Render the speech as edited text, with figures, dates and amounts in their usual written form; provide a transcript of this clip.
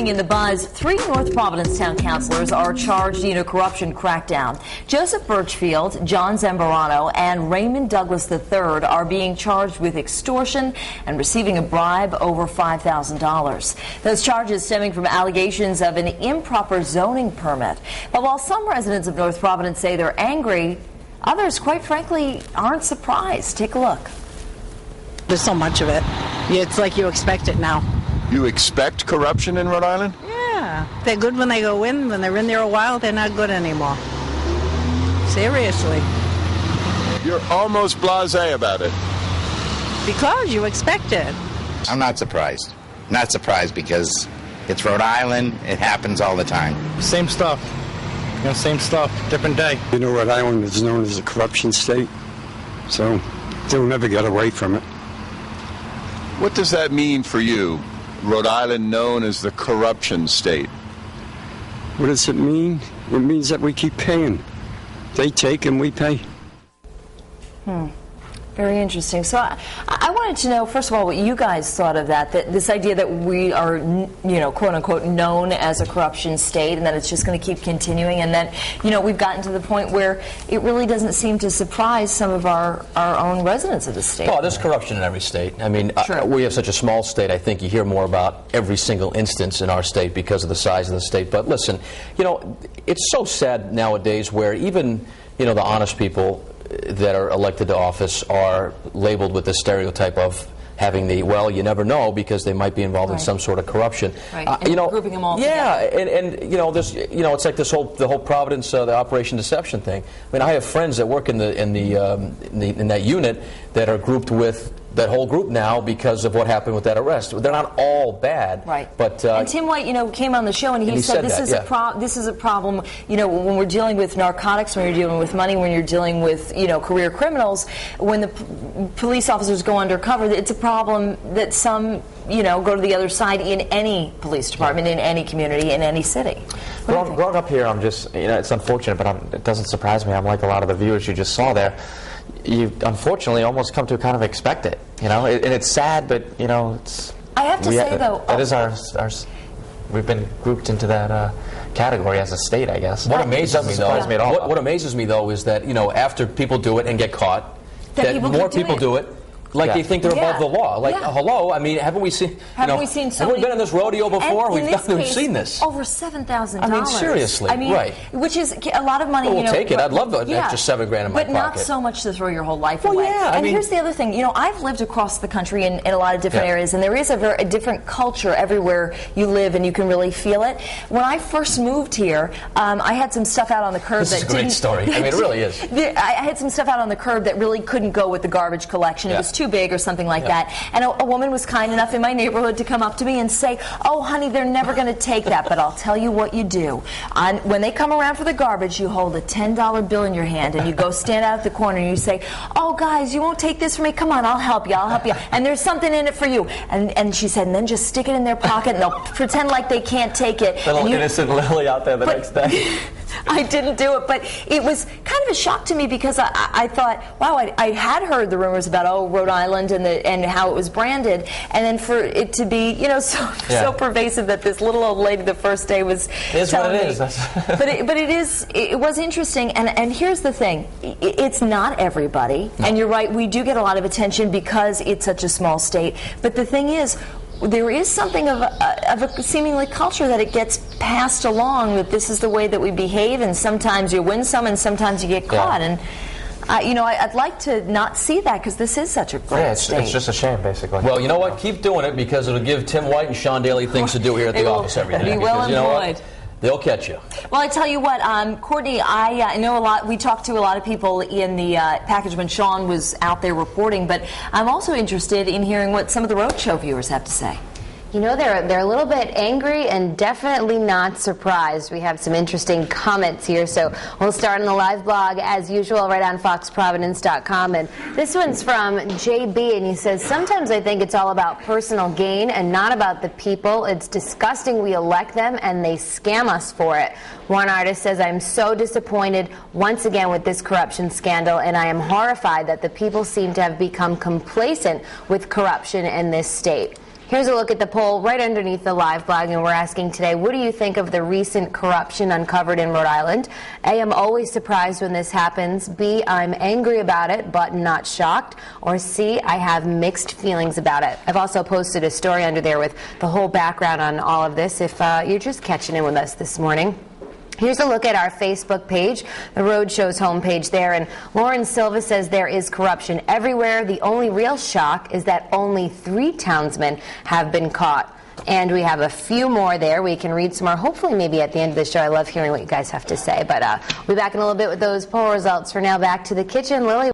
In the buzz, 3 North Providence town councilors are charged in a corruption crackdown. Joseph Birchfield, John Zambrano, and Raymond Douglas III are being charged with extortion and receiving a bribe over $5,000. Those charges stemming from allegations of an improper zoning permit. But while some residents of North Providence say they're angry, others, quite frankly, aren't surprised. Take a look. There's so much of it. It's like you expect it now. You expect corruption in Rhode Island? Yeah. They're good when they go in. When they're in there a while, they're not good anymore. Seriously. You're almost blasé about it. Because you expect it. I'm not surprised. Not surprised because it's Rhode Island. It happens all the time. Same stuff. Same stuff. Different day. You know, Rhode Island is known as a corruption state, so they'll never get away from it. What does that mean for you? Rhode Island known as the corruption state. What does it mean? It means that we keep paying. They take and we pay. Very interesting. So I wanted to know, first of all, what you guys thought of that this idea that we are, quote unquote, known as a corruption state, and that it's just going to keep continuing, and that, we've gotten to the point where it really doesn't seem to surprise some of our own residents of the state. Well, there's corruption in every state. I mean, we have such a small state, I think you hear more about every single instance in our state because of the size of the state. But listen, it's so sad nowadays where even, the honest people that are elected to office are labeled with the stereotype of having well, you never know because they might be involved in some sort of corruption. Right. Grouping them all together. Yeah, and there's it's like the whole Providence, the Operation Deception thing. I mean, I have friends that work in that unit that are grouped with that whole group now because of what happened with that arrest. They're not all bad. Right. But and Tim White, came on the show and he said this is a problem. When we're dealing with narcotics, when you're dealing with money, when you're dealing with career criminals, when the police officers go undercover, it's a problem that some go to the other side in any police department, in any community, in any city. Growing up here, I'm just it's unfortunate, but it doesn't surprise me. I'm like a lot of the viewers you just saw there. You unfortunately almost come to kind of expect it, and it's sad, but it's. I have to say though, that is our we've been grouped into that category as a state, I guess. What amazes me though, me at all. What amazes me though is that after people do it and get caught, that more people do it. Like they think they're above the law. Like, hello, I mean, haven't we seen? Have we been in this rodeo before? We've seen this. Over $7,000. I mean, seriously, right? Which is a lot of money. Well, we'll take it. I'd love an extra $7 grand in my pocket. But not so much to throw your whole life away. Yeah, and here's the other thing. I've lived across the country in a lot of different areas, and there is a different culture everywhere you live, and you can really feel it. When I first moved here, I had some stuff out on the curb. This is a great story. I mean, it really is. I had some stuff out on the curb that really couldn't go with the garbage collection. It was too big or something like that. And a woman was kind enough in my neighborhood to come up to me and say, "Oh, honey, they're never going to take that, but I'll tell you what you do. When they come around for the garbage, you hold a $10 bill in your hand and you go stand out at the corner and you say, 'Oh, guys, you won't take this from me? Come on, I'll help you. And there's something in it for you.'" And she said, and then just stick it in their pocket and they'll pretend like they can't take it. Little innocent Lily out there the next day. I didn't do it, but it was kind of a shock to me because I thought, wow, I had heard the rumors about Rhode Island and how it was branded, and then for it to be so pervasive that this little old lady the first day was telling me. But it was interesting, and here's the thing, it's not everybody, and you're right, we do get a lot of attention because it's such a small state, but the thing is, there is something of a seemingly culture that it gets passed along, that this is the way that we behave, and sometimes you win some and sometimes you get caught. And I'd like to not see that because this is such a great state. It's just a shame, basically. Well, you know what? Keep doing it because it'll give Tim White and Sean Daly things to do here at the office every day. Be well employed. They'll catch you. Well, I tell you what, Courtney, I know a lot. We talked to a lot of people in the package when Sean was out there reporting, but I'm also interested in hearing what some of the roadshow viewers have to say. They're a little bit angry and definitely not surprised. We have some interesting comments here, so we'll start on the live blog as usual right on foxprovidence.com. And this one's from JB, and he says, "Sometimes I think it's all about personal gain and not about the people. It's disgusting we elect them and they scam us for it." One artist says, "I'm so disappointed once again with this corruption scandal, and I am horrified that the people seem to have become complacent with corruption in this state." Here's a look at the poll right underneath the live blog, and we're asking today, what do you think of the recent corruption uncovered in Rhode Island? A, I'm always surprised when this happens. B, I'm angry about it but not shocked. Or C, I have mixed feelings about it. I've also posted a story under there with the whole background on all of this if you're just catching in with us this morning. Here's a look at our Facebook page, the Roadshow's homepage there, and Lauren Silva says there is corruption everywhere. The only real shock is that only 3 townsmen have been caught. And we have a few more there. We can read some more, hopefully maybe at the end of the show. I love hearing what you guys have to say. But we'll be back in a little bit with those poll results. For now, back to the kitchen. Lily.